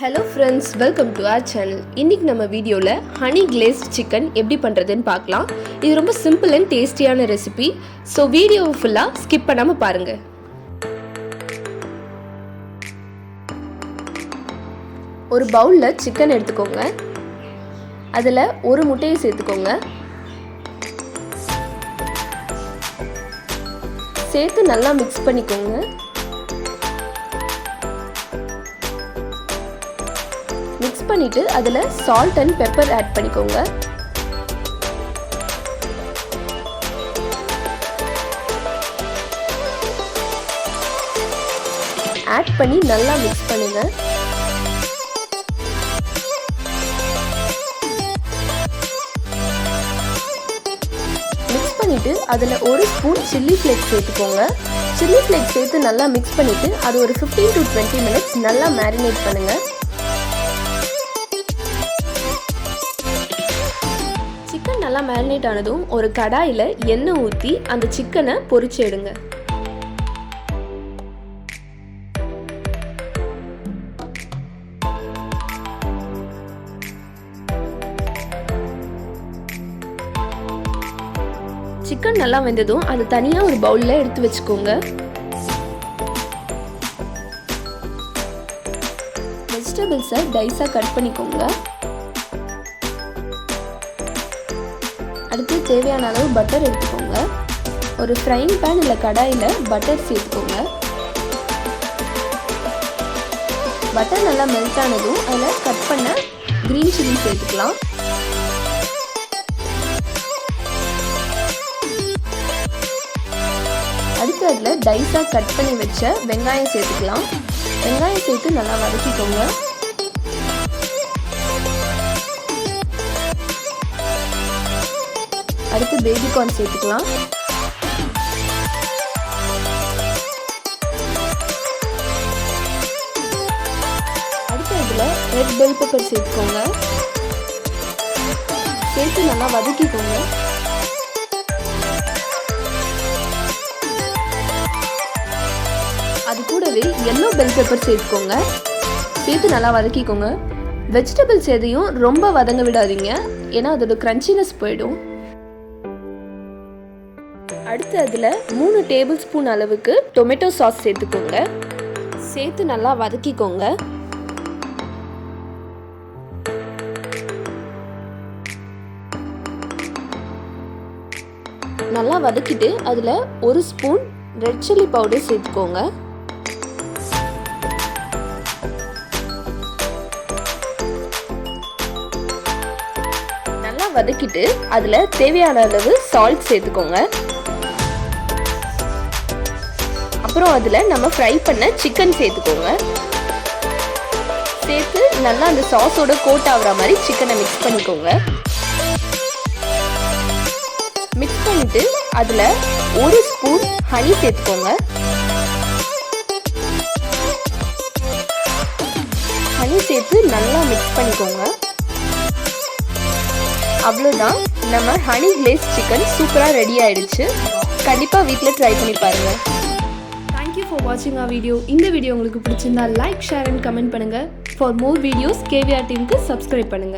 Hello friends, welcome to our channel. இன்னைக்கு நம்ம வீடியோல honey glazed chicken எப்படி பண்றதுன்னு பார்க்கலாம். இது ரொம்ப சிம்பிள் and டேஸ்டியான ரெசிபி. சோ வீடியோவை ஃபுல்லா ஸ்கிப் பண்ணாம பாருங்க. ஒரு பவுல்ல chicken எடுத்துக்கோங்க. அதுல ஒரு முட்டையை சேர்த்துக்கோங்க. சேர்த்து நல்லா mix பண்ணிக்கோங்க. மிக்ஸ் பண்ணிட்டு அதுல salt and pepper ஆட் பண்ணிக்கோங்க. ஆட் பண்ணி நல்லா மிக்ஸ் பண்ணுங்க. மிக்ஸ் பண்ணிட்டு அதுல ஒரு ஸ்பூன் chilli flakes சேர்த்துக்கோங்க. chilli flakes சேர்த்து நல்லா மிக்ஸ் பண்ணிட்டு அது ஒரு 15 to 20 minutes நல்லா மேரினேட் பண்ணுங்க. சிக்கன் நல்லா மேரினேட் ஆனதும் ஒரு கடாயில் எண்ணெய் ஊற்றி அந்த சிக்கனை பொரிச்சு எடுங்க. சிக்கன் நல்லா வெந்ததும் அது தனியாக ஒரு பவுலில் எடுத்து வச்சுக்கோங்க. வெஜிடபிள்ஸை டைஸாக கட் பண்ணிக்கோங்க. அடுத்து தேவையான அளவு பட்டர் எடுத்துக்கோங்க. ஒரு ஃப்ரைங் பேன் இல்லை கடாயில் பட்டர் சேர்த்துக்கோங்க. பட்டர் நல்லா மெல்ட் ஆனதும் அதில் கட் பண்ண கிரீன் சில்லி சேர்த்துக்கலாம். அடுத்து அதில் டைஸாக கட் பண்ணி வச்ச வெங்காயம் சேர்த்துக்கலாம். வெங்காயம் சேர்த்து நல்லா வதக்கிக்கோங்க. அடுத்து பேபி கார்ன் சேர்த்துக்கலாம். அடுத்து இதில் ரெட் பெல் பெப்பர் சேர்த்துக்கோங்க. சேர்த்து நல்லா வதக்கிக்கோங்க. அது கூடவே எல்லோ பெல் பெப்பர் சேர்த்துக்கோங்க. சேர்த்து நல்லா வதக்கிக்கோங்க. வெஜிடபிள்ஸ் எதையும் ரொம்ப வதங்க விடாதீங்க, ஏன்னா அதோட கிரன்ச்சினஸ் போயிடும். அடுத்து அதில் 3 டேபிள் ஸ்பூன் அளவுக்கு டொமேட்டோ சாஸ் சேர்த்துக்கோங்க. சேர்த்து நல்லா வதக்கிக்கோங்க. நல்லா வதக்கிட்டு அதில் ஒரு ஸ்பூன் ரெட் சில்லி பவுடர் சேர்த்துக்கோங்க. நல்லா வதக்கிட்டு அதில் தேவையான அளவு சால்ட் சேர்த்துக்கோங்க. அப்புறம் அதில் நம்ம ஃப்ரை பண்ண சிக்கன் சேர்த்துக்கோங்க. சேர்த்து நல்லா அந்த சாஸோட கோட் ஆகிற மாதிரி சிக்கனை மிக்ஸ் பண்ணிக்கோங்க. மிக்ஸ் பண்ணிட்டு அதில் ஒரு ஸ்பூன் ஹனி சேர்த்துக்கோங்க. ஹனி சேர்த்து நல்லா மிக்ஸ் பண்ணிக்கோங்க. அவ்வளோதான், நம்ம ஹனி கிளேஸ் சிக்கன் சூப்பராக ரெடி ஆயிடுச்சு. கண்டிப்பாக வீட்டில் ட்ரை பண்ணி பாருங்கள். Thank you for watching our video. இந்த வீடியோ உங்களுக்கு பிடிச்சிருந்தா லைக், ஷேர் and கமெண்ட் பண்ணுங்க. For more videos KVR teamக்கு subscribe பண்ணுங்க.